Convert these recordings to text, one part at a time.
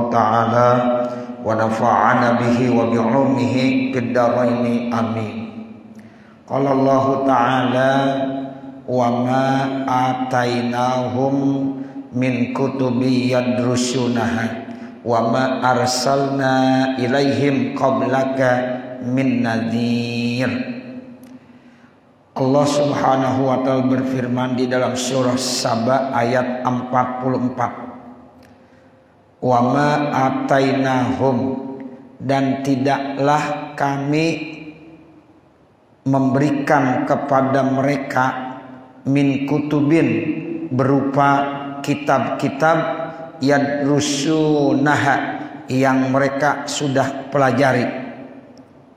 ta'ala wa nafa'ana bihi wa bi'ulumihi fid dharaini amin. Qala Allah ta'ala wa ma atainahum min kutubi yadrusunaha wa ma arsalna ilaihim qablaka min nadhir. Allah Subhanahu wa ta'ala berfirman di dalam surah Saba ayat 44. Wa ma atainahum, dan tidaklah kami memberikan kepada mereka min kutubin, berupa kitab-kitab yadrusunaha, yang mereka sudah pelajari.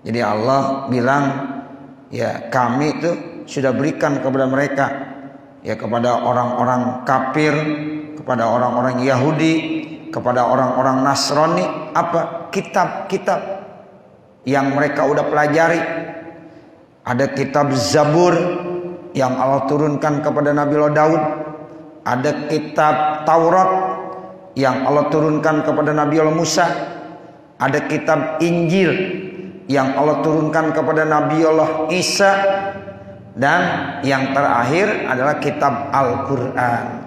Jadi Allah bilang, ya kami itu sudah berikan kepada mereka, ya kepada orang-orang kafir, kepada orang-orang Yahudi, kepada orang-orang Nasrani, apa? Kitab-kitab yang mereka udah pelajari. Ada kitab Zabur yang Allah turunkan kepada Nabi Daud. Ada kitab Taurat yang Allah turunkan kepada Nabi Musa. Ada kitab Injil yang Allah turunkan kepada Nabi Isa. Dan yang terakhir adalah kitab Al-Quran.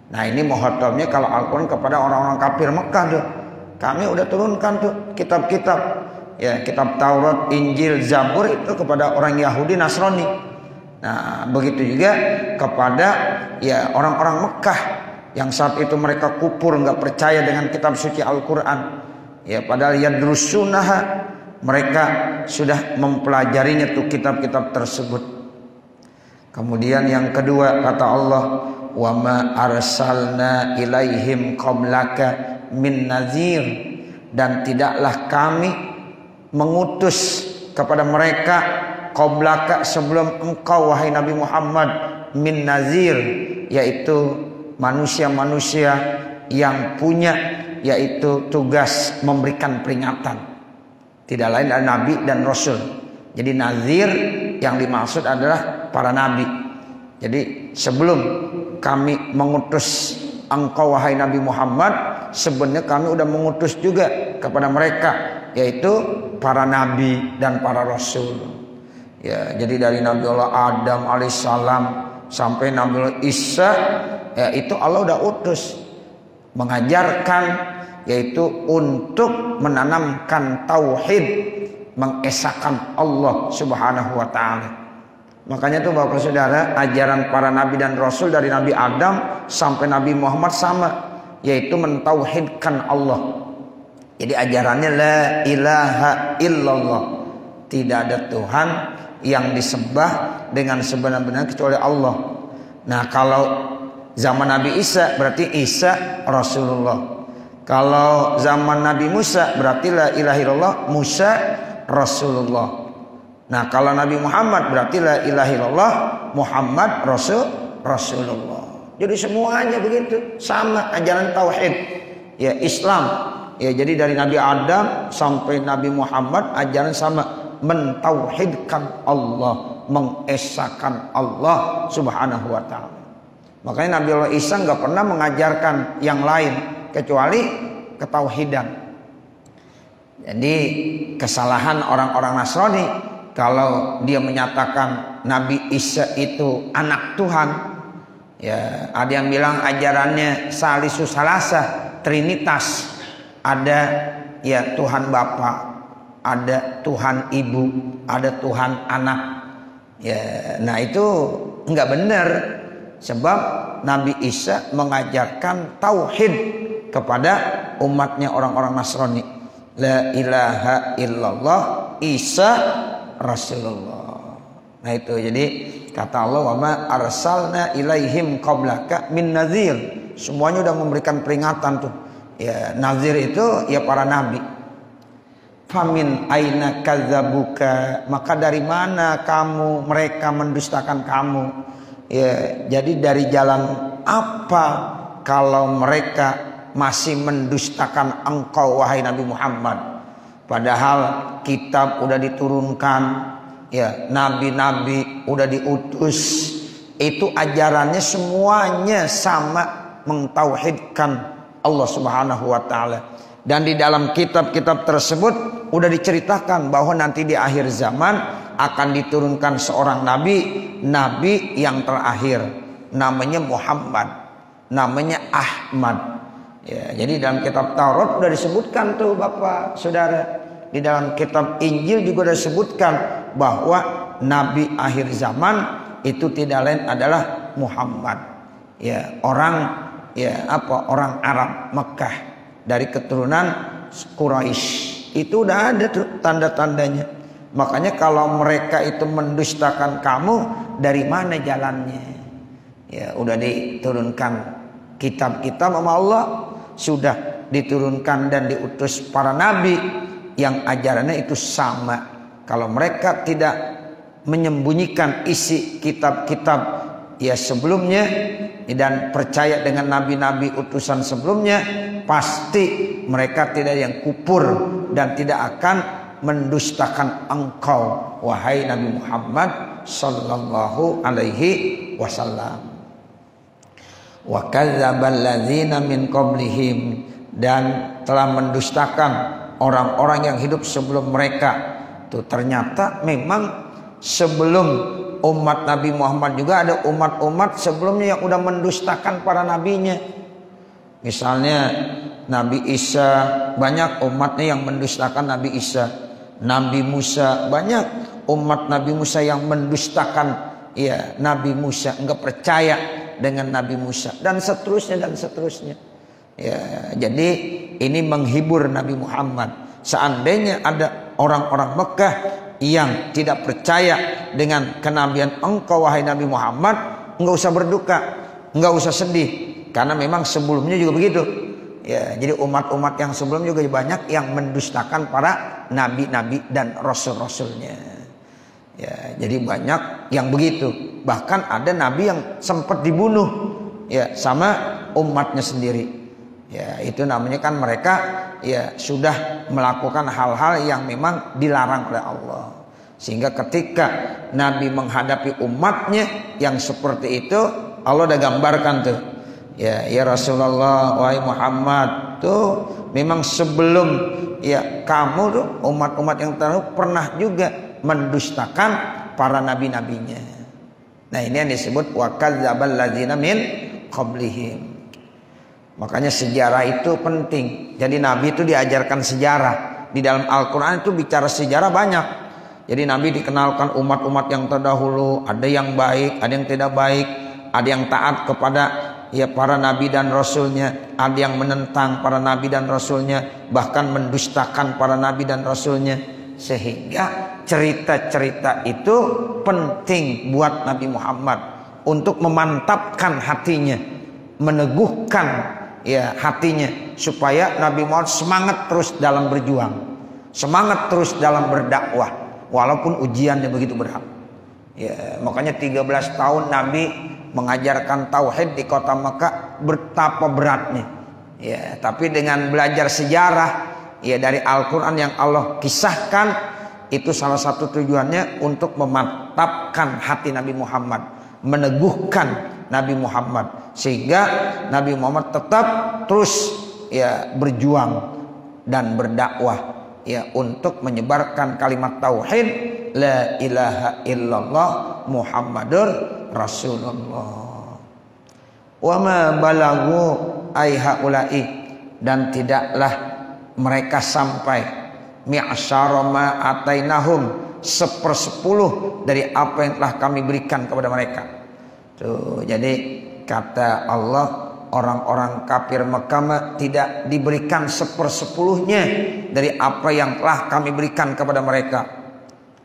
Nah ini muhatabnya kalau Al-Quran kepada orang-orang kafir Mekah tuh. Kami udah turunkan tuh kitab-kitab, ya kitab Taurat, Injil, Zabur itu kepada orang Yahudi, Nasrani. Nah begitu juga kepada ya orang-orang Mekah yang saat itu mereka kufur, nggak percaya dengan kitab suci Al-Quran. Ya padahal yadrusunaha, mereka sudah mempelajarinya tuh kitab-kitab tersebut. Kemudian yang kedua kata Allah, wa ma arsalna ilaihim qablaka min nazir, dan tidaklah kami mengutus kepada mereka qablaka, sebelum engkau wahai Nabi Muhammad, min nazir, yaitu manusia-manusia yang punya yaitu tugas memberikan peringatan. Tidak lain adalah nabi dan rasul. Jadi nazir yang dimaksud adalah para nabi. Jadi sebelum kami mengutus engkau wahai Nabi Muhammad, sebenarnya kami udah mengutus juga kepada mereka, yaitu para nabi dan para rasul. Ya, jadi dari Nabi Allah Adam alaihissalam sampai Nabi Allah Isa, ya itu Allah udah utus mengajarkan, yaitu untuk menanamkan tauhid, mengesahkan Allah Subhanahu wa taala. Makanya tuh Bapak Saudara, ajaran para nabi dan rasul dari Nabi Adam sampai Nabi Muhammad sama, yaitu mentauhidkan Allah. Jadi ajarannya la ilaha illallah, tidak ada Tuhan yang disembah dengan sebenar-benarnya kecuali Allah. Nah kalau zaman Nabi Isa berarti Isa Rasulullah. Kalau zaman Nabi Musa berarti la ilaha illallah, Musa Rasulullah. Nah kalau Nabi Muhammad berarti la ilaha illallah, Muhammad Rasulullah. Jadi semuanya begitu, sama ajaran tauhid. Ya Islam, ya jadi dari Nabi Adam sampai Nabi Muhammad ajaran sama, mentauhidkan Allah, mengesahkan Allah Subhanahu wa taala. Makanya Nabi Allah Isa nggak pernah mengajarkan yang lain kecuali ketauhidan. Jadi kesalahan orang-orang Nasrani kalau dia menyatakan Nabi Isa itu anak Tuhan, ya ada yang bilang ajarannya salisus salasa, trinitas, ada ya Tuhan Bapa, ada Tuhan Ibu, ada Tuhan Anak. Ya, nah itu enggak benar, sebab Nabi Isa mengajarkan tauhid kepada umatnya orang-orang Nasrani. La ilaha illallah, Isa Rasulullah. Nah itu jadi kata Allah, wa ma arsalna ilaihim qablaka min nazir. Semuanya udah memberikan peringatan tuh. Ya nazir itu ya para nabi. Famin aina kadzabuka, maka dari mana mereka mendustakan kamu? Ya jadi dari jalan apa kalau mereka masih mendustakan engkau wahai Nabi Muhammad? Padahal kitab udah diturunkan, ya nabi-nabi udah diutus, itu ajarannya semuanya sama, mentauhidkan Allah Subhanahu wa taala. Dan di dalam kitab-kitab tersebut udah diceritakan bahwa nanti di akhir zaman akan diturunkan seorang nabi yang terakhir, namanya Muhammad, namanya Ahmad. Ya, jadi dalam kitab Taurat udah disebutkan tuh Bapak, Saudara. Di dalam kitab Injil juga udah disebutkan bahwa nabi akhir zaman itu tidak lain adalah Muhammad. Ya, orang Arab Mekah dari keturunan Quraisy. Itu udah ada tuh tanda-tandanya. Makanya kalau mereka itu mendustakan kamu, dari mana jalannya? Ya, udah diturunkan kitab-kitab sama Allah, sudah diturunkan dan diutus para nabi yang ajarannya itu sama. Kalau mereka tidak menyembunyikan isi kitab-kitab ya sebelumnya dan percaya dengan nabi-nabi utusan sebelumnya, pasti mereka tidak yang kufur dan tidak akan mendustakan engkau wahai Nabi Muhammad sallallahu alaihi wasallam. Wa kadzdzabal ladzina min qablihim, dan telah mendustakan orang-orang yang hidup sebelum mereka. Tuh ternyata memang sebelum umat Nabi Muhammad juga ada umat-umat sebelumnya yang udah mendustakan para nabinya. Misalnya Nabi Isa, banyak umatnya yang mendustakan Nabi Isa. Nabi Musa, banyak umat Nabi Musa yang mendustakan ya Nabi Musa, enggak percaya dengan Nabi Musa, dan seterusnya dan seterusnya. Ya, jadi ini menghibur Nabi Muhammad. Seandainya ada orang-orang Mekah yang tidak percaya dengan kenabian engkau wahai Nabi Muhammad, enggak usah berduka, enggak usah sedih, karena memang sebelumnya juga begitu. Ya, jadi umat-umat yang sebelum juga banyak yang mendustakan para nabi-nabi dan rasul-rasulnya. Ya, jadi banyak yang begitu. Bahkan ada nabi yang sempat dibunuh ya sama umatnya sendiri. Ya, itu namanya kan mereka ya sudah melakukan hal-hal yang memang dilarang oleh Allah. Sehingga ketika Nabi menghadapi umatnya yang seperti itu, Allah udah gambarkan tuh. Ya Rasulullah, wahai Muhammad, tuh memang sebelum ya kamu tuh umat-umat yang terdahulu pernah juga mendustakan para nabi-nabinya. Nah, ini yang disebut wa kadzdzabal ladzina min qablihim. Makanya sejarah itu penting. Jadi Nabi itu diajarkan sejarah. Di dalam Al-Quran itu bicara sejarah banyak. Jadi Nabi dikenalkan umat-umat yang terdahulu, ada yang baik, ada yang tidak baik, ada yang taat kepada ya para nabi dan rasulnya, ada yang menentang para nabi dan rasulnya, bahkan mendustakan para nabi dan rasulnya. Sehingga cerita-cerita itu penting buat Nabi Muhammad untuk memantapkan hatinya, meneguhkan ya hatinya, supaya Nabi Muhammad semangat terus dalam berjuang, semangat terus dalam berdakwah walaupun ujiannya begitu berat. Ya, makanya 13 tahun Nabi mengajarkan tauhid di kota Mekah betapa beratnya. Ya, tapi dengan belajar sejarah ya dari Al-Qur'an yang Allah kisahkan, itu salah satu tujuannya untuk memantapkan hati Nabi Muhammad, meneguhkan Nabi Muhammad, sehingga Nabi Muhammad tetap terus ya berjuang dan berdakwah ya untuk menyebarkan kalimat tauhid la ilaha illallah Muhammadur Rasulullah. Wa ma balagu ai haula'i, dan tidaklah mereka sampai mi'syara ma atainahum 1/10 dari apa yang telah kami berikan kepada mereka. Tuh, jadi kata Allah, orang-orang kafir Mekah tidak diberikan 1/10-nya dari apa yang telah kami berikan kepada mereka.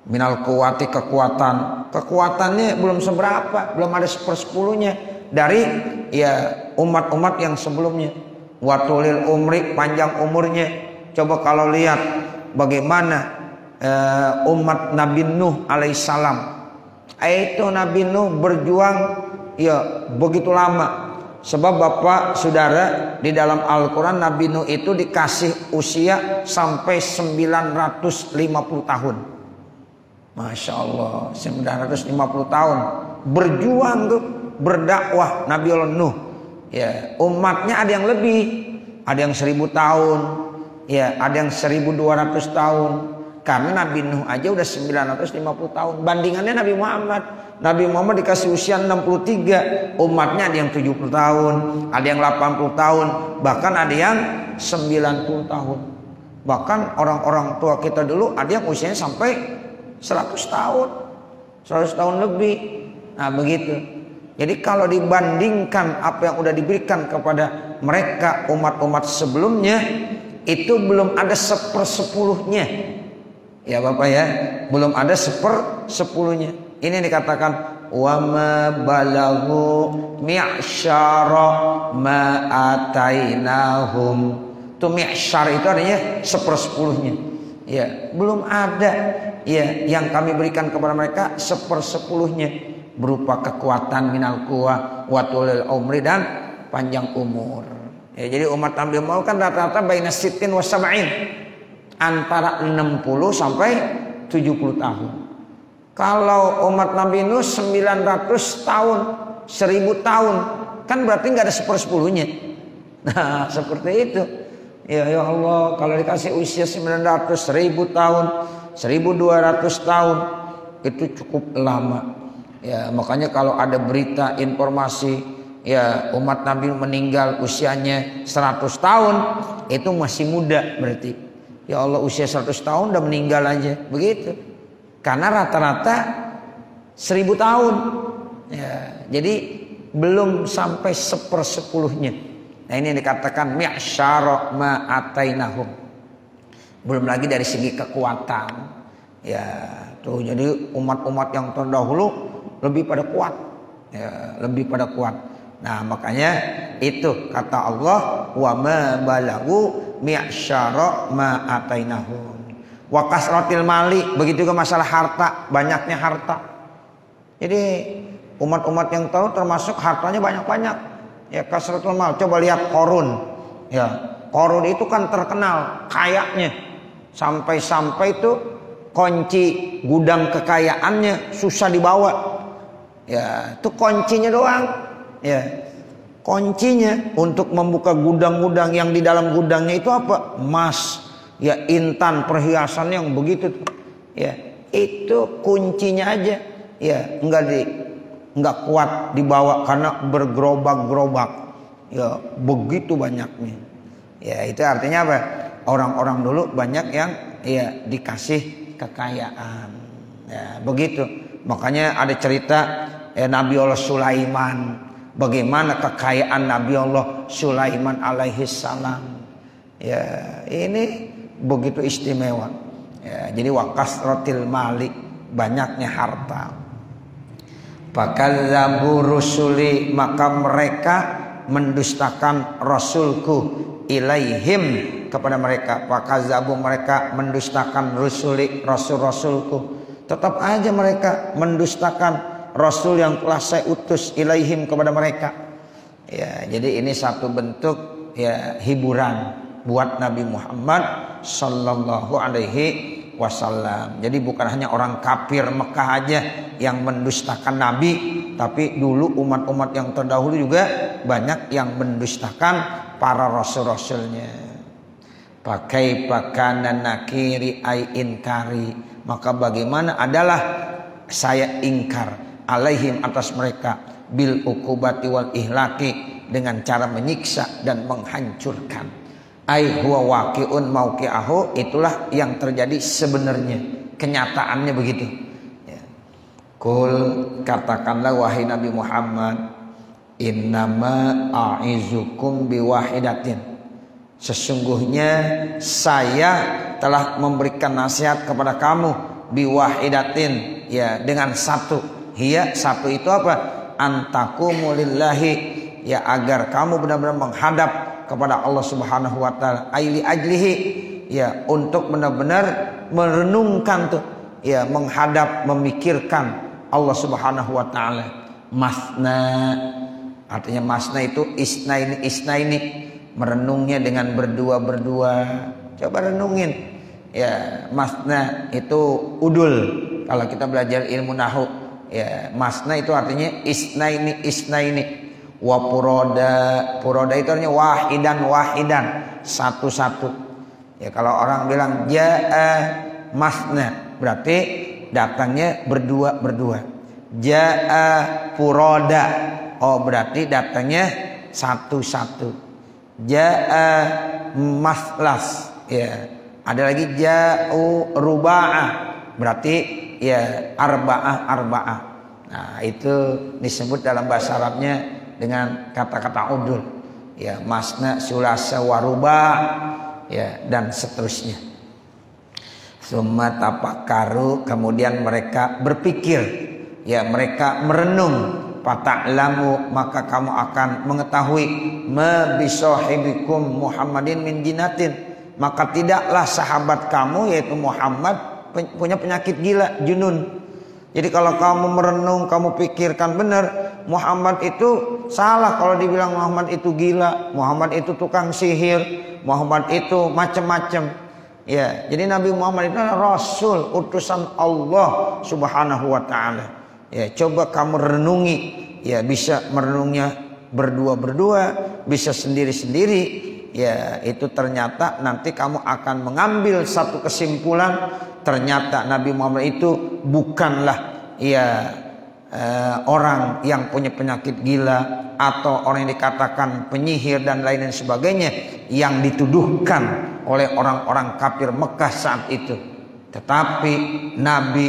Minal kuwati, kekuatannya belum seberapa, belum ada 1/10-nya dari ya umat-umat yang sebelumnya. Watulil umri, panjang umurnya. Coba kalau lihat bagaimana umat Nabi Nuh alaihissalam. Itu Nabi Nuh berjuang ya begitu lama. Sebab Bapak Saudara, di dalam Al-Quran Nabi Nuh itu dikasih usia sampai 950 tahun. Masya Allah, 950 tahun berjuang tuh, berdakwah Nabi Allah Nuh. Ya, umatnya ada yang lebih. ada yang 1000 tahun, ya, ada yang 1200 tahun. Karena Nabi Nuh aja udah 950 tahun. Bandingannya Nabi Muhammad. Nabi Muhammad dikasih usia 63, umatnya ada yang 70 tahun, ada yang 80 tahun, bahkan ada yang 90 tahun. Bahkan orang-orang tua kita dulu ada yang usianya sampai 100 tahun. 100 tahun lebih. Nah, begitu. Jadi kalau dibandingkan apa yang udah diberikan kepada mereka umat-umat sebelumnya, itu belum ada 1/10-nya. Ya Bapak ya, belum ada 1/10-nya. Ini dikatakan wa ma balaghu mi'syara ma atainahum. Itu mi'syar itu artinya 1/10-nya. Ya, belum ada ya yang kami berikan kepada mereka 1/10-nya berupa kekuatan minal quwwah wa tulil umri dan panjang umur. Ya, jadi umat Nabi Muhammad kan rata-rata baina sittin wa sab'in, antara 60 sampai 70 tahun. Kalau umat Nabi Nuh 900 tahun, 1000 tahun, kan berarti nggak ada 1/10-nya. Nah, seperti itu. Ya Allah, kalau dikasih usia 900, 1000 tahun, 1200 tahun, itu cukup lama. Ya, makanya kalau ada berita informasi ya umat Nabi meninggal usianya 100 tahun, itu masih muda berarti. Ya Allah, usia 100 tahun udah meninggal aja, begitu. Karena rata-rata 1000 tahun. Ya, jadi belum sampai 1/10-nya. Nah, ini dikatakan mi'syara ma atainahum. Belum lagi dari segi kekuatan. Ya, tuh jadi umat-umat yang terdahulu lebih pada kuat. Ya, lebih pada kuat. Nah, makanya itu kata Allah wa ma balagu mi'syara ma atainahum. Wa kasratil mali, begitu juga masalah harta, banyaknya harta. Jadi umat-umat yang tahu termasuk hartanya banyak-banyak. Ya, kasratul mal. Coba lihat Qarun. Ya, Qarun itu kan terkenal kayanya. Sampai-sampai itu kunci gudang kekayaannya susah dibawa. Ya, itu kuncinya doang. Ya. Kuncinya untuk membuka gudang-gudang, yang di dalam gudangnya itu apa? Emas. Ya, intan, perhiasan yang begitu tuh. Ya, itu kuncinya aja. Ya, enggak kuat dibawa karena bergerobak-gerobak. Ya, begitu banyaknya. Ya, itu artinya apa? Orang-orang dulu banyak yang ya dikasih kekayaan. Ya, begitu. Makanya ada cerita Nabi Allah Sulaiman, bagaimana kekayaan Nabi Allah Sulaiman alaihi salam. Ya, ini begitu istimewa. Ya, jadi wa kasratil mali, banyaknya harta. Fakadzabu rusuli, maka mereka mendustakan rasulku, ilaihim, kepada mereka. Fakadzabu, mereka mendustakan rusuli, rasul-rasulku. Tetap aja mereka mendustakan rasul yang telah saya utus, ilaihim, kepada mereka. Ya, jadi ini satu bentuk ya hiburan buat Nabi Muhammad sallallahu alaihi wasallam. Jadi bukan hanya orang kafir Mekah aja yang mendustakan Nabi, tapi dulu umat-umat yang terdahulu juga banyak yang mendustakan para rasul-rasulnya. Pakai pakanan nakiri ai inkari, maka bagaimana adalah saya ingkar alaihim, atas mereka, bil ukubati wal ihlaki, dengan cara menyiksa dan menghancurkan. Ai huwa waqi'un mauqi'ahu, itulah yang terjadi sebenarnya, kenyataannya begitu. Ya. Kul, katakanlah wahai Nabi Muhammad, innama a'izukum biwahidatin, sesungguhnya saya telah memberikan nasihat kepada kamu, biwahidatin, ya, dengan satu. Hiya, satu itu apa? Antakumu lillahi, ya, agar kamu benar-benar menghadap kepada Allah Subhanahu wa taala, aili ajlihi, ya, untuk benar-benar merenungkan tuh, ya, menghadap, memikirkan Allah Subhanahu wa taala. Masna, artinya masna itu isnaini, merenungnya dengan berdua-berdua. Coba renungin. Ya, masna itu udul. Kalau kita belajar ilmu nahwu, ya, masna itu artinya isnaini. Wa puroda itu artinya wahidan, satu-satu. Ya kalau orang bilang jaa masna, berarti datangnya berdua. Jaa puroda, oh berarti datangnya satu-satu. Jaa maslas, ya. Ada lagi ja'u ruba'ah, berarti ya arba'ah. Nah, itu disebut dalam bahasa Arabnya dengan kata-kata udul. Ya, masna, sulasa, waruba, ya dan seterusnya. Summa tafakkaru, kemudian mereka berpikir, ya mereka merenung. Fata'lamu, maka kamu akan mengetahui ma bisahibikum Muhammadin min jinatin, maka tidaklah sahabat kamu yaitu Muhammad punya penyakit gila, junun. Jadi kalau kamu merenung, kamu pikirkan benar, Muhammad itu salah kalau dibilang Muhammad itu gila, Muhammad itu tukang sihir, Muhammad itu macam-macam. Ya, jadi Nabi Muhammad itu adalah Rasul, utusan Allah Subhanahu wa taala. Ya, coba kamu renungi, ya bisa merenungnya berdua-berdua, bisa sendiri-sendiri. Ya, itu ternyata nanti kamu akan mengambil satu kesimpulan, ternyata Nabi Muhammad itu bukanlah orang yang punya penyakit gila atau orang yang dikatakan penyihir dan lain sebagainya yang dituduhkan oleh orang-orang kafir Mekah saat itu. Tetapi Nabi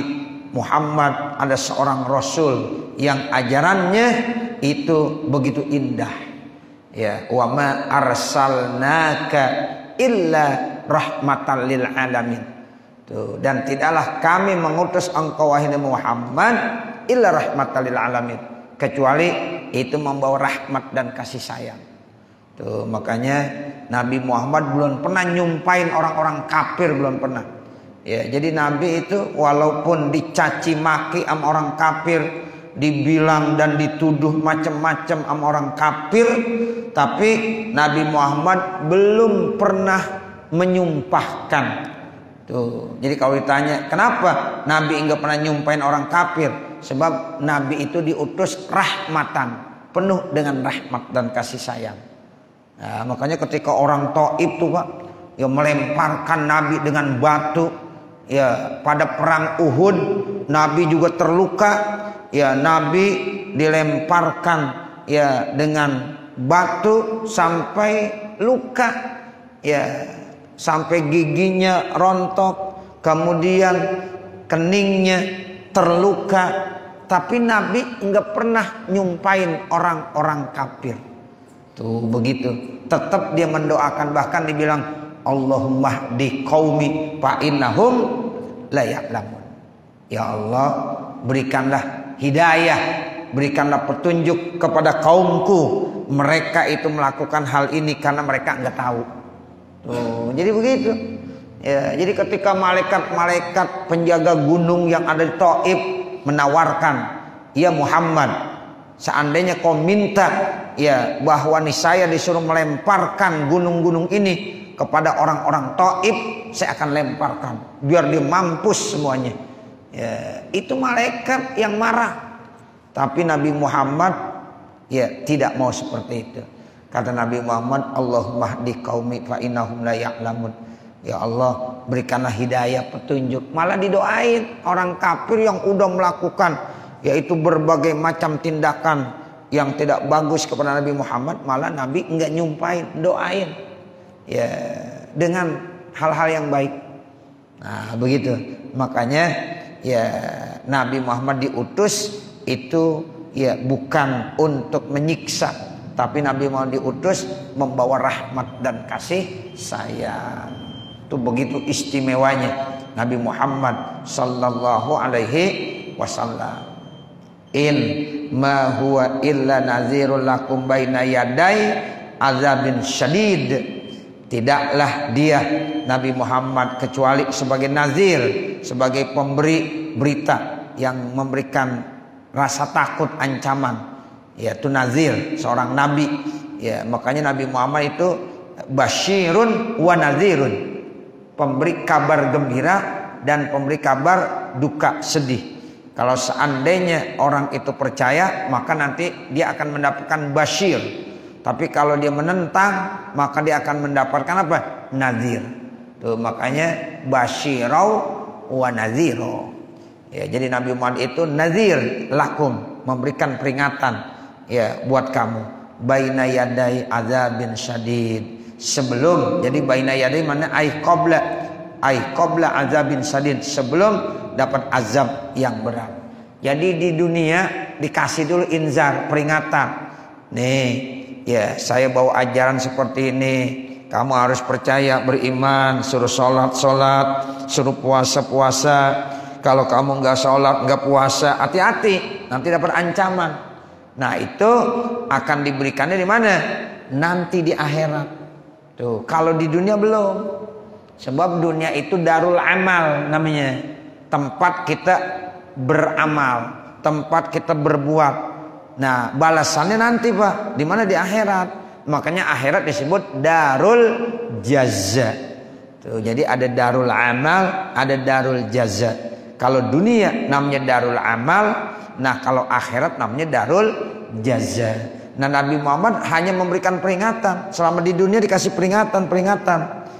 Muhammad ada seorang Rasul yang ajarannya itu begitu indah. Ya, wa ma arsalnaka illa rahmatan lil alamin. Tuh, dan tidaklah kami mengutus engkau wahai Muhammad illa rahmatan lil alamin, kecuali itu membawa rahmat dan kasih sayang. Tuh, makanya Nabi Muhammad belum pernah nyumpain orang-orang kafir, belum pernah. Ya, jadi Nabi itu walaupun dicaci maki sama orang kafir, dibilang dan dituduh macam-macam sama orang kafir, tapi Nabi Muhammad belum pernah menyumpahkan. Tuh, jadi kalau ditanya kenapa Nabi enggak pernah nyumpahin orang kafir, sebab Nabi itu diutus rahmatan, penuh dengan rahmat dan kasih sayang. Nah, makanya ketika orang Taif tuh Pak, yang melemparkan Nabi dengan batu, ya pada perang Uhud Nabi juga terluka. Ya, Nabi dilemparkan ya dengan batu sampai luka, ya sampai giginya rontok, kemudian keningnya terluka, tapi Nabi enggak pernah nyumpain orang-orang kafir. Tuh begitu, tetap dia mendoakan, bahkan dibilang Allahumma hdi qaumi fa innahum la ya'lamun. Ya Allah, berikanlah hidayah, berikanlah petunjuk kepada kaumku, mereka itu melakukan hal ini karena mereka enggak tahu. Tuh, jadi begitu. Ya, jadi ketika malaikat-malaikat penjaga gunung yang ada di Taif menawarkan, ya Muhammad, seandainya kau minta ya bahwa nih saya disuruh melemparkan gunung-gunung ini kepada orang-orang Taif, saya akan lemparkan biar dia mampus semuanya. Ya, itu malaikat yang marah. Tapi Nabi Muhammad ya tidak mau seperti itu. Kata Nabi Muhammad, Allahumma hdi qaumi fa innahum la ya'lamun. Ya Allah, berikanlah hidayah, petunjuk. Malah didoain orang kafir yang udah melakukan yaitu berbagai macam tindakan yang tidak bagus kepada Nabi Muhammad, malah Nabi enggak nyumpain, doain. Ya, dengan hal-hal yang baik. Nah, begitu. Makanya ya Nabi Muhammad diutus itu ya bukan untuk menyiksa, tapi Nabi Muhammad diutus membawa rahmat dan kasih sayang. Itu begitu istimewanya Nabi Muhammad sallallahu alaihi wasallam. In ma huwa illa nazirul lakum baina yaday azabin syadid. Tidaklah dia Nabi Muhammad kecuali sebagai nazir, sebagai pemberi berita yang memberikan rasa takut, ancaman. Yaitu nazir, seorang nabi. Ya, makanya Nabi Muhammad itu basyirun wa nazirun, pemberi kabar gembira dan pemberi kabar duka sedih. Kalau seandainya orang itu percaya, maka nanti dia akan mendapatkan basyir. Tapi kalau dia menentang, maka dia akan mendapatkan apa? Nadhir. Tuh makanya basyirau wa nadhiro. Ya, jadi Nabi Muhammad itu nadhir lakum, memberikan peringatan ya buat kamu. Baina yadai azabin syadid. Sebelum, jadi baina yadai mana ai qabla azabin syadid, sebelum dapat azab yang berat. Jadi di dunia dikasih dulu inzar, peringatan. Nih, ya saya bawa ajaran seperti ini. Kamu harus percaya, beriman, suruh sholat, suruh puasa. Kalau kamu nggak sholat, nggak puasa, hati-hati, nanti dapat ancaman. Nah itu akan diberikannya di mana? Nanti di akhirat. Tuh, kalau di dunia belum. Sebab dunia itu darul amal namanya, tempat kita beramal, tempat kita berbuat. Nah balasannya nanti Pak, di mana? Di akhirat. Makanya akhirat disebut darul jaza. Tuh, jadi ada darul amal, ada darul jaza. Kalau dunia namanya darul amal, nah kalau akhirat namanya darul jaza. Nah Nabi Muhammad hanya memberikan peringatan. Selama di dunia dikasih peringatan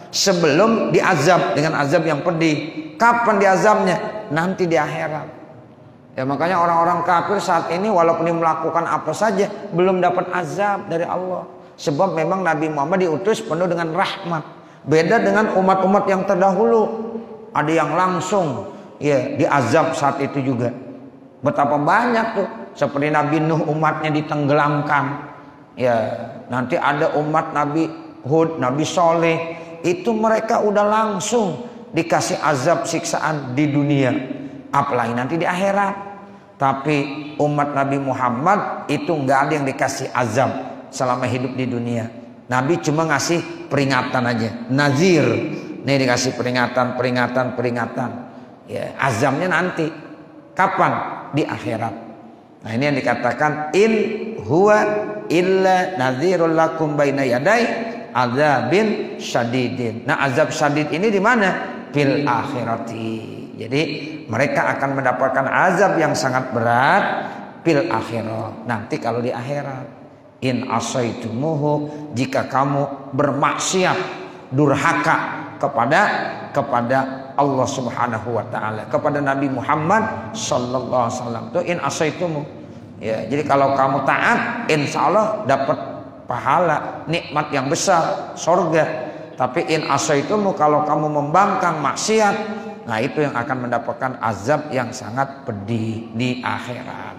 sebelum diazab dengan azab yang pedih. Kapan diazabnya? Nanti di akhirat. Ya makanya orang-orang kafir saat ini walaupun dia melakukan apa saja belum dapat azab dari Allah. Sebab memang Nabi Muhammad diutus penuh dengan rahmat. Beda dengan umat-umat yang terdahulu. Ada yang langsung ya diazab saat itu juga. Betapa banyak tuh. Seperti Nabi Nuh umatnya ditenggelamkan. Ya nanti ada umat Nabi Hud, Nabi Soleh. Itu mereka udah langsung dikasih azab siksaan di dunia. Apalagi nanti di akhirat. Tapi umat Nabi Muhammad itu nggak ada yang dikasih azab selama hidup di dunia. Nabi cuma ngasih peringatan aja. Nazir. Nih dikasih peringatan. Ya, azabnya nanti. Kapan? Di akhirat. Nah ini yang dikatakan in huwa illa nadhirul lakum baina yaday azabin syadidin. Nah azab syadid ini di mana? Fil akhirati. Jadi mereka akan mendapatkan azab yang sangat berat fil akhirat. Nanti kalau di akhirat. In asaitumuhu, jika kamu bermaksiat, durhaka kepada Allah Subhanahu wa taala, kepada Nabi Muhammad sallallahu alaihi wasallam. Itu in asaitumu. Ya, jadi kalau kamu taat, insyaallah dapat pahala, nikmat yang besar, surga. Tapi in asaitumu, kalau kamu membangkang maksiat, nah itu yang akan mendapatkan azab yang sangat pedih di akhirat.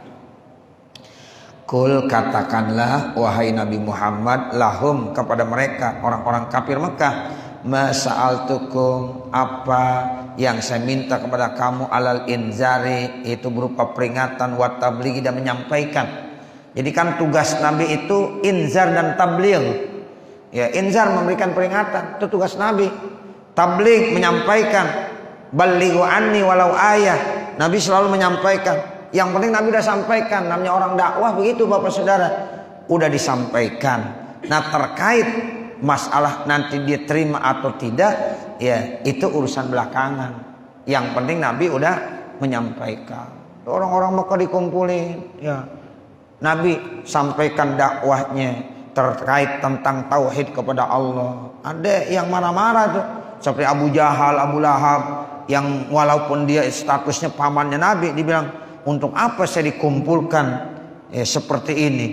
Kul, katakanlah wahai Nabi Muhammad, lahum, kepada mereka orang-orang kafir Mekah, masa'altukum, apa yang saya minta kepada kamu, alal inzari, itu berupa peringatan, wa tablighi, dan menyampaikan. Jadi kan tugas Nabi itu inzar dan tabligh. Ya, inzar memberikan peringatan, itu tugas Nabi. Tabligh menyampaikan, balighu anni walau ayah. Nabi selalu menyampaikan. Yang penting Nabi udah sampaikan. Namanya orang dakwah begitu Bapak Saudara, udah disampaikan. Nah terkait masalah nanti dia terima atau tidak, ya itu urusan belakangan. Yang penting Nabi udah menyampaikan. Orang-orang Mekah dikumpulin, ya Nabi sampaikan dakwahnya terkait tentang tauhid kepada Allah. Ada yang marah-marah tuh, seperti Abu Jahal, Abu Lahab, yang walaupun dia statusnya pamannya Nabi, dibilang untuk apa saya dikumpulkan ya seperti ini.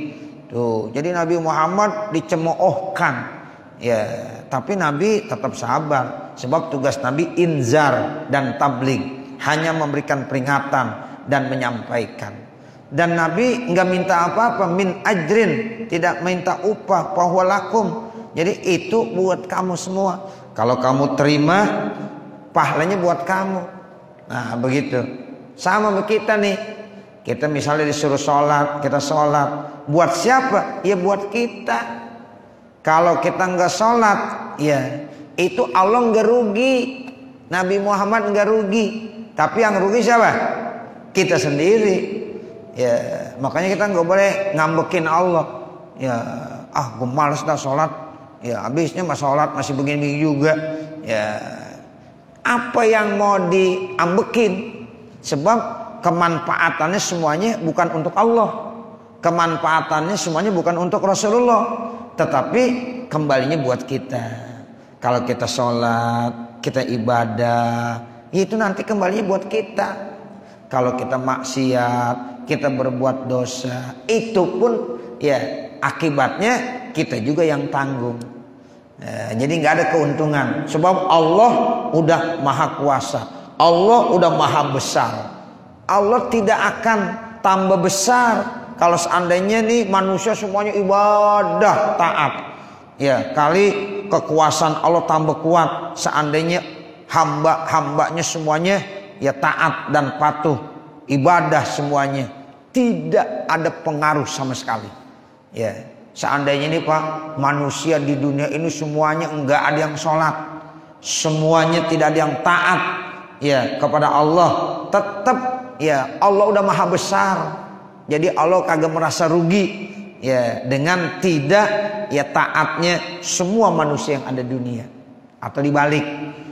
Tuh, jadi Nabi Muhammad dicemoohkan. Ya, tapi Nabi tetap sabar, sebab tugas Nabi inzar dan tabligh, hanya memberikan peringatan dan menyampaikan. Dan Nabi enggak minta apa-apa, min ajrin, tidak minta upah, fahuwalakum. Jadi itu buat kamu semua. Kalau kamu terima, pahalanya buat kamu. Nah, begitu. Sama kita nih, kita misalnya disuruh sholat, kita sholat. Buat siapa? Ya buat kita. Kalau kita nggak sholat, ya itu Allah nggak rugi, Nabi Muhammad nggak rugi. Tapi yang rugi siapa? Kita sendiri. Ya makanya kita nggak boleh ngambekin Allah. Ya gue males dah sholat. Ya habisnya mas sholat masih begini juga. Ya apa yang mau diambekin? Sebab kemanfaatannya semuanya bukan untuk Allah. Kemanfaatannya semuanya bukan untuk Rasulullah, tetapi kembalinya buat kita. Kalau kita sholat, kita ibadah, itu nanti kembalinya buat kita. Kalau kita maksiat, kita berbuat dosa, itu pun ya akibatnya kita juga yang tanggung. Jadi nggak ada keuntungan, sebab Allah udah maha kuasa, Allah udah maha besar. Allah tidak akan tambah besar kalau seandainya nih manusia semuanya ibadah taat. Ya, kali kekuasaan Allah tambah kuat seandainya hamba-hambanya semuanya ya taat dan patuh, ibadah semuanya, tidak ada pengaruh sama sekali. Ya, seandainya ini Pak, manusia di dunia ini semuanya enggak ada yang sholat, semuanya tidak ada yang taat ya kepada Allah, tetap ya Allah udah maha besar. Jadi Allah kagak merasa rugi ya dengan tidak ya taatnya semua manusia yang ada di dunia. Atau dibalik,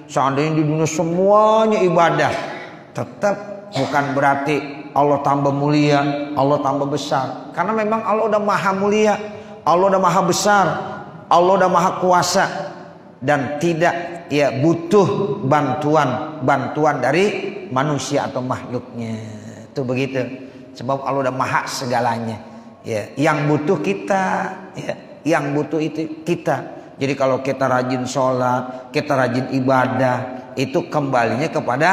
seandainya di dunia semuanya ibadah, tetap bukan berarti Allah tambah mulia, Allah tambah besar. Karena memang Allah udah maha mulia, Allah udah maha besar, Allah udah maha kuasa, dan tidak ya butuh bantuan dari manusia atau makhluknya. Itu begitu. Sebab Allah udah maha segalanya. Ya, yang butuh kita, ya, yang butuh itu kita. Jadi kalau kita rajin sholat, kita rajin ibadah, itu kembalinya kepada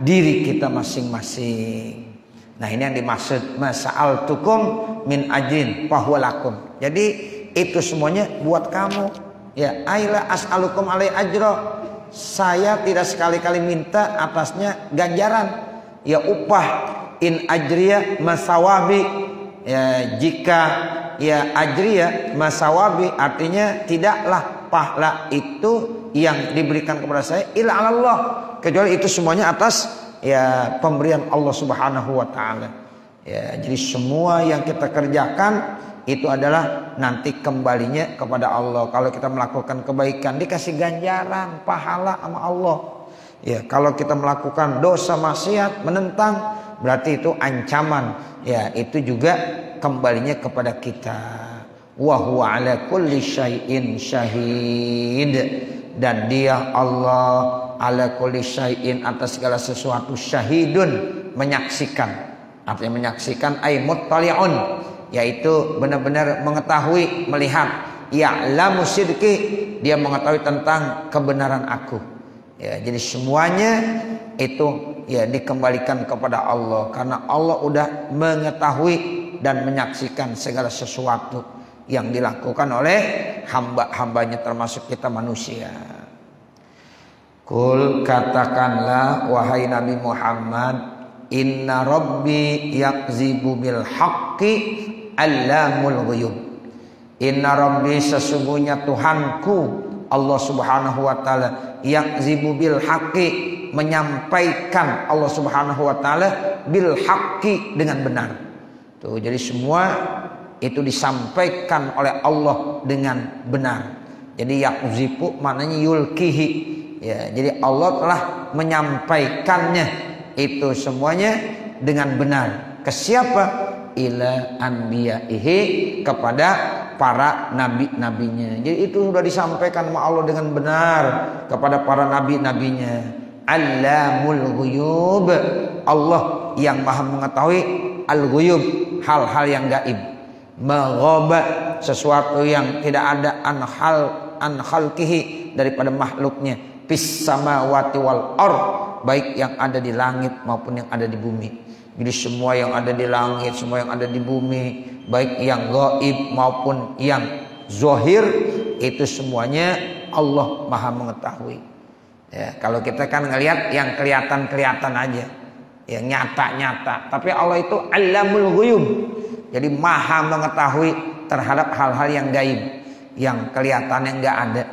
diri kita masing-masing. Nah, ini yang dimaksud masa'altukum min ajrin fahuwalakum. Jadi itu semuanya buat kamu. Ya, aila as'alukum alai ajra. Saya tidak sekali-kali minta atasnya ganjaran, ya upah. In ajriya masawabi, ya jika ya ajriya masawabi artinya tidaklah pahala itu yang diberikan kepada saya illa Allah, kecuali itu semuanya atas ya pemberian Allah Subhanahu wa taala. Ya, jadi semua yang kita kerjakan itu adalah nanti kembalinya kepada Allah. Kalau kita melakukan kebaikan dikasih ganjaran pahala sama Allah. Ya, kalau kita melakukan dosa maksiat menentang, berarti itu ancaman. Ya, itu juga kembalinya kepada kita. Wa huwa ala kulli syai'in syahid. Dan dia Allah ala kulli syai'in atas segala sesuatu syahidun, menyaksikan. Artinya menyaksikan ay muttali'un, yaitu benar-benar mengetahui, melihat. Ya'lamu sidqi, dia mengetahui tentang kebenaran aku. Ya, jadi semuanya itu ya dikembalikan kepada Allah, karena Allah udah mengetahui dan menyaksikan segala sesuatu yang dilakukan oleh hamba-hambanya termasuk kita manusia. Kul, katakanlah wahai Nabi Muhammad, inna rabbi yakzibu bil haqqi allamul ghuyub. Inna rabbi, sesungguhnya Tuhanku Allah Subhanahu wa taala, yakzibu bil haqqi, menyampaikan Allah Subhanahu wa taala bil haqqi, dengan benar. Tuh, jadi semua itu disampaikan oleh Allah dengan benar. Jadi yakzibu maknanya yulkihi. Ya, jadi Allah telah menyampaikannya itu semuanya dengan benar. Ke siapa? Ila anbiyaihi, kepada para nabi-nabinya. Jadi itu sudah disampaikan sama Allah dengan benar kepada para nabi-nabinya. Allamul ghuyub, Allah yang maha mengetahui al-ghuyub, hal-hal yang gaib. Maghaba, sesuatu yang tidak ada an khalqihi, daripada makhluknya. Fis samawati wal ard, baik yang ada di langit maupun yang ada di bumi. Jadi semua yang ada di langit, semua yang ada di bumi, baik yang gaib maupun yang zahir, itu semuanya Allah maha mengetahui. Ya, kalau kita kan ngelihat yang kelihatan-kelihatan aja, yang nyata-nyata. Tapi Allah itu Allamul Ghuyub, jadi maha mengetahui terhadap hal-hal yang gaib, yang kelihatannya nggak ada.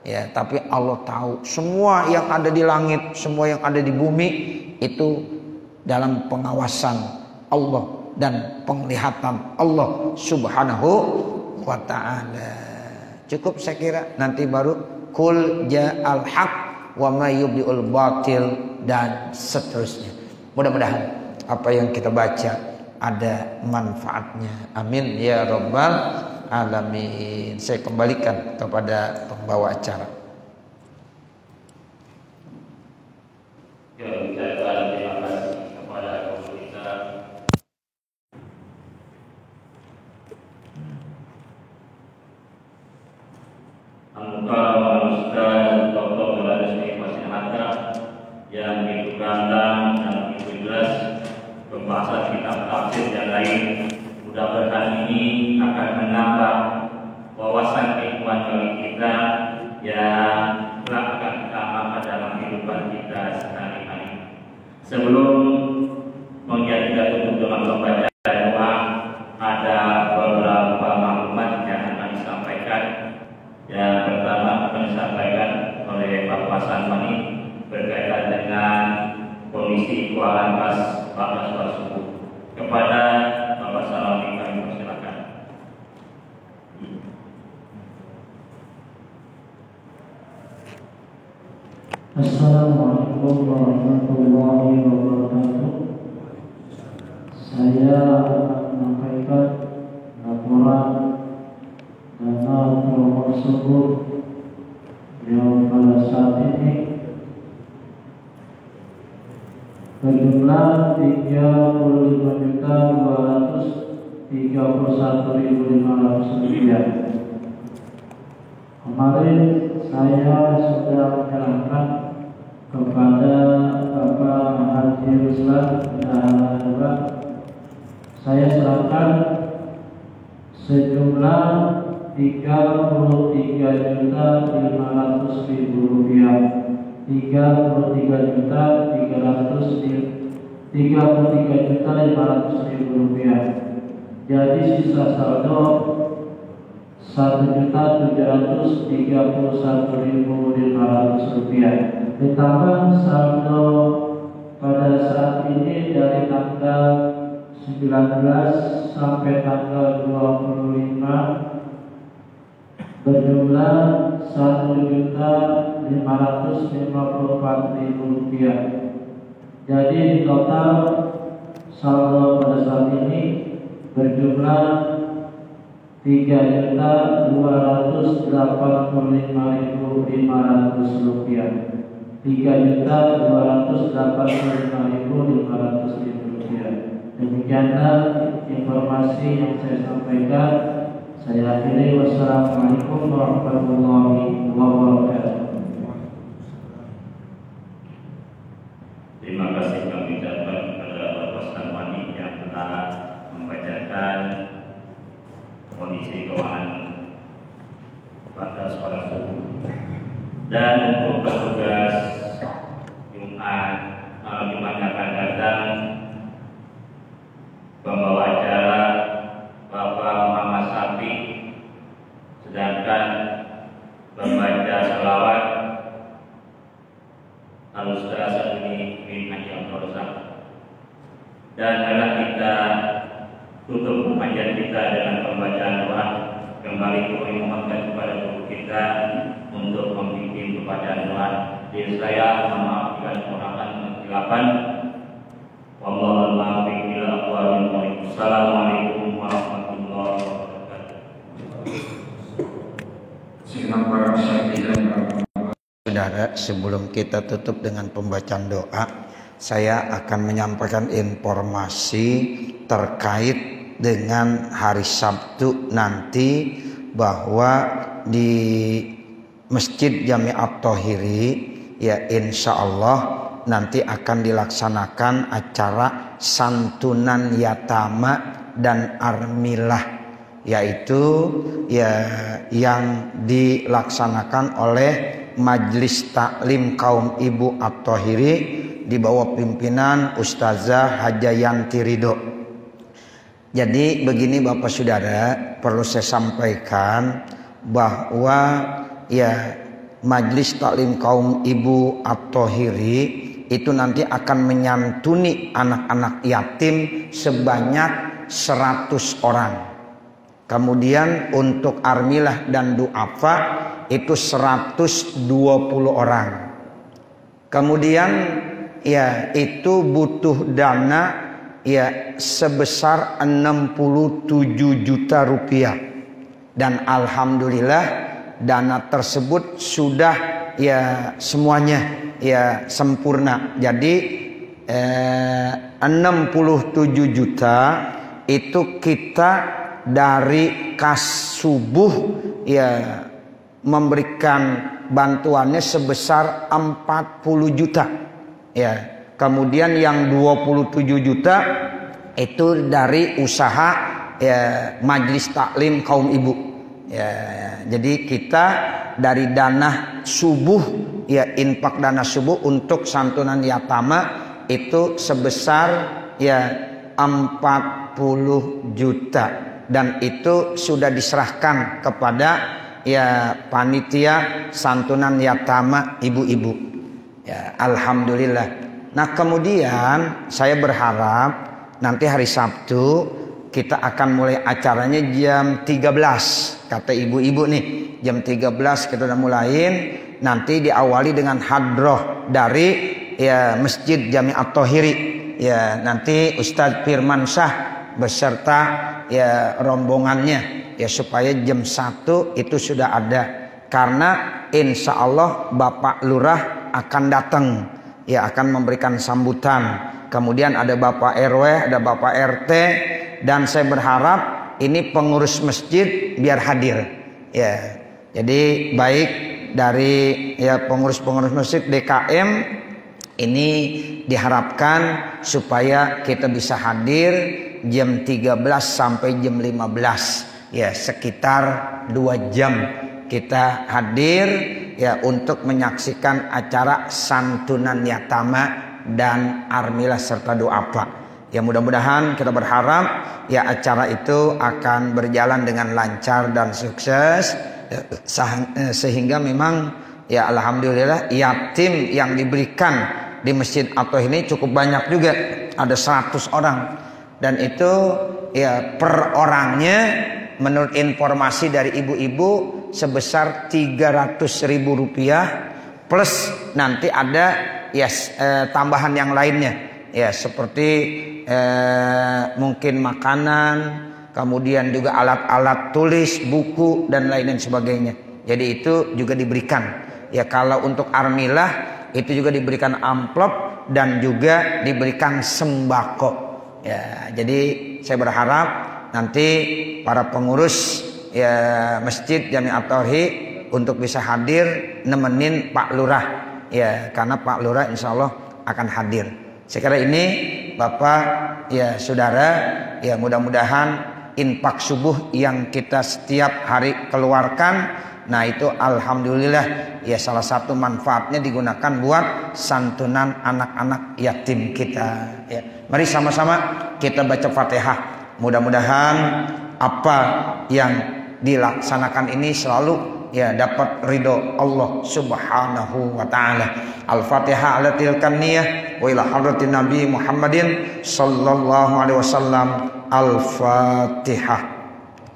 Ya, tapi Allah tahu semua yang ada di langit, semua yang ada di bumi itu dalam pengawasan Allah dan penglihatan Allah Subhanahu wa ta'ala. Cukup saya kira, nanti baru kul ja'al haq wa ma yubdi'ul batil dan seterusnya. Mudah-mudahan apa yang kita baca ada manfaatnya. Amin ya rabbal alamin. Saya kembalikan kepada pembawa acara. Ya, terima kasih kepada pemerintah. Al-Mukarram Ustaz Dr. Muladismi Masihata yang dikandang dan jelas pembahasan kitab tafsir yang lain. Mudah-mudahan ini akan menambah wawasan keilmuan bagi kita yang telah akan kita amalkan dalam kehidupan kita sehari-hari. Sebelum kita tutup dengan membaca doa, ada beberapa maklumat yang akan disampaikan. Yang pertama akan disampaikan oleh Pak Wasanmani berkaitan dengan kondisi keuangan pas 14 subuh. Kepada Bapak Salami kami persilakan. Assalamualaikum warahmatullahi wabarakatuh. Saya akan menyampaikan laporan dana promo subuh yang pada saat ini berjumlah 35.231.500 rupiah. Kemarin saya sudah menyerahkan kepada Bapak Haji Ruslan Bendahara. Saya serahkan sejumlah 33.500.000 rupiah. 33.500.000 rupiah. Jadi sisa saldo 1.731.500 rupiah. Ditambah saldo pada saat ini dari tanggal 19 sampai tanggal 25 berjumlah 1.554.000 rupiah. Jadi di total saldo pada saat ini berjumlah 3.285.500 rupiah. 3.285.500 rupiah. Demikianlah informasi yang saya sampaikan. Saya akhiri. Wassalamualaikum warahmatullahi wabarakatuh. Terima kasih kami ucapkan kepada Bapak Sarwani yang telah membacakan kondisi keuangan pada sholat subuh. Dan untuk petugas Jumat yang akan datang, pembawa acara Bapak Muhammad Safi, sedangkan membaca selawat Al-Ustaz Saduni bin Haji Abdul Razak. Dan adalah kita tutup pengajian kita dengan pembacaan doa. Kembali kami mohonkan kepada guru kita untuk membimbing kepada doa. Diri saya mohon maaf jika kurangkan kesilapan. Wallahu a'lam bishawab. Assalamualaikum warahmatullahi wabarakatuh. Saudara, sebelum kita tutup dengan pembacaan doa, saya akan menyampaikan informasi terkait dengan hari Sabtu nanti, bahwa di Masjid Jami'at Thohiri ya insya Allah nanti akan dilaksanakan acara santunan yatama dan armilah, yaitu ya yang dilaksanakan oleh Majelis Taklim Kaum Ibu At-Thohiri di bawah pimpinan Ustazah Hajayanti Ridho. Jadi begini Bapak Saudara, perlu saya sampaikan bahwa ya Majelis Taklim Kaum Ibu At-Thohiri itu nanti akan menyantuni anak-anak yatim sebanyak 100 orang. Kemudian untuk armilah dan duafa itu 120 orang. Kemudian ya itu butuh dana ya sebesar 67 juta rupiah. Dan alhamdulillah dana tersebut sudah ya semuanya ya sempurna. Jadi 67 juta itu kita dari kas subuh ya memberikan bantuannya sebesar 40 juta ya. Kemudian yang 27 juta itu dari usaha ya Majelis Taklim Kaum Ibu ya. Jadi kita dari dana subuh ya, infak dana subuh untuk santunan yatama itu sebesar ya 40 juta, dan itu sudah diserahkan kepada ya panitia santunan yatama ibu-ibu ya, alhamdulillah. Nah kemudian saya berharap nanti hari Sabtu kita akan mulai acaranya jam 13 kata ibu-ibu nih, jam 13 kita udah mulain. Nanti diawali dengan hadroh dari ya Masjid Jami'at Thohiri ya, nanti Ustadz Firman Syah beserta ya rombongannya ya, supaya jam 1 itu sudah ada, karena insya Allah Bapak Lurah akan datang ya, akan memberikan sambutan. Kemudian ada Bapak RW, ada Bapak RT, dan saya berharap ini pengurus masjid biar hadir ya. Jadi baik dari ya pengurus-pengurus masjid DKM ini diharapkan supaya kita bisa hadir jam 13 sampai jam 15 ya, sekitar 2 jam kita hadir ya untuk menyaksikan acara santunan yatama dan armilah serta doa Pak. Ya mudah-mudahan kita berharap ya acara itu akan berjalan dengan lancar dan sukses sehingga memang ya alhamdulillah yatim yang diberikan di Masjid At-Thohir ini cukup banyak juga, ada 100 orang, dan itu ya per orangnya menurut informasi dari ibu-ibu sebesar 300.000 rupiah, plus nanti ada ya tambahan yang lainnya ya, seperti mungkin makanan, kemudian juga alat-alat tulis, buku dan lain sebagainya. Jadi itu juga diberikan ya. Kalau untuk armilah itu juga diberikan amplop dan juga diberikan sembako ya. Jadi saya berharap nanti para pengurus ya Masjid Jami'at Thohir untuk bisa hadir nemenin Pak Lurah ya, karena Pak Lurah insya Allah akan hadir. Sekarang ini Bapak ya saudara ya, mudah-mudahan infak subuh yang kita setiap hari keluarkan, nah itu alhamdulillah ya salah satu manfaatnya digunakan buat santunan anak-anak yatim kita ya. Mari sama-sama kita baca Fatihah. Mudah-mudahan apa yang dilaksanakan ini selalu ya dapat ridho Allah Subhanahu wa taala. Al-Fatihah ala tilkan niyah wa ila hadratin Nabi Muhammadin sallallahu alaihi wasallam. Al-Fatihah.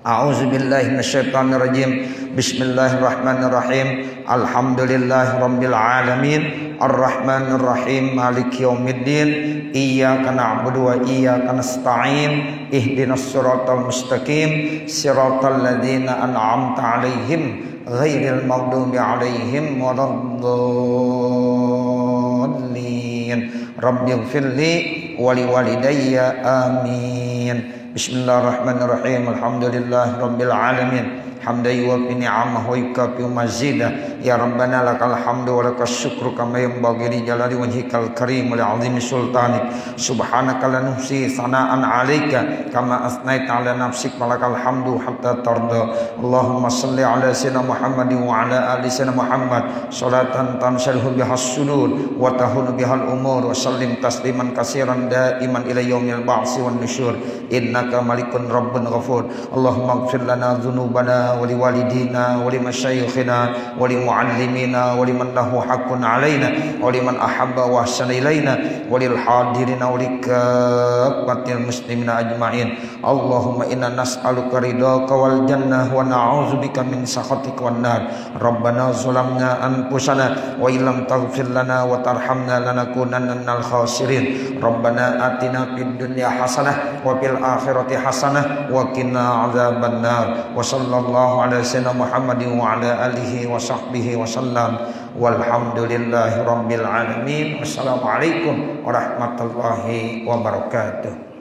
A'udzu billahi minasyaitonir rajim. Bismillahirrahmanirrahim. Alhamdulillahirabbil alamin. Arrahmanir rahim. Maliki yaumiddin. Iyyaka na'budu wa iyyaka nasta'in. Ihdinas siratal mustaqim. Siratal ladzina an'amta 'alaihim ghairil maghdubi 'alaihim waladdallin. Rabbighfirli wa liwalidayya amin. Bismillahirrahmanirrahim. Alhamdulillahirabbil alamin. Hamdan yuwaffi ni'amahu wa yukafi mazidah. Ya Rabbana lakal hamdu wa lakas syukru kama yanbaghi li jalali wajhikal karim wa li 'azimi sultanik. Subhanaka la nuhsi sana'an 'alaika kama asnaita 'ala nafsik wa lakal hamdu hatta tarda. Allahumma shalli 'ala sayyidina Muhammadin wa 'ala ali sayyidina Muhammad salatan tansharhu bihas sudur wa tahunu bihal umur wa sallim tasliman katsiran daiman ila yaumil ba'tsi wan nusyur. Innaka malikun rabbun ghafur. Allahumma ighfir lana dzunubana ولوالدينا ولمشايخنا ولمعلمينا ولمن له حق علينا ولمن أحب وأحسن إلينا وللحاضرين ولكافة المسلمين أجمعين اللهم إنا نسألك رضاك والجنة ونعوذ بك من سخطك والنار ربنا ظلمنا أنفسنا وإن لم تغفر لنا وترحمنا لنكونن من الخاسرين ربنا آتنا في الدنيا حسنة وفي الآخرة حسنة وقنا عذاب النار وصلى الله على سيدنا محمد وعلى آله وصحبه وسلم والحمد لله رب العالمين. Wassalamualaikum warahmatullahi wabarakatuh.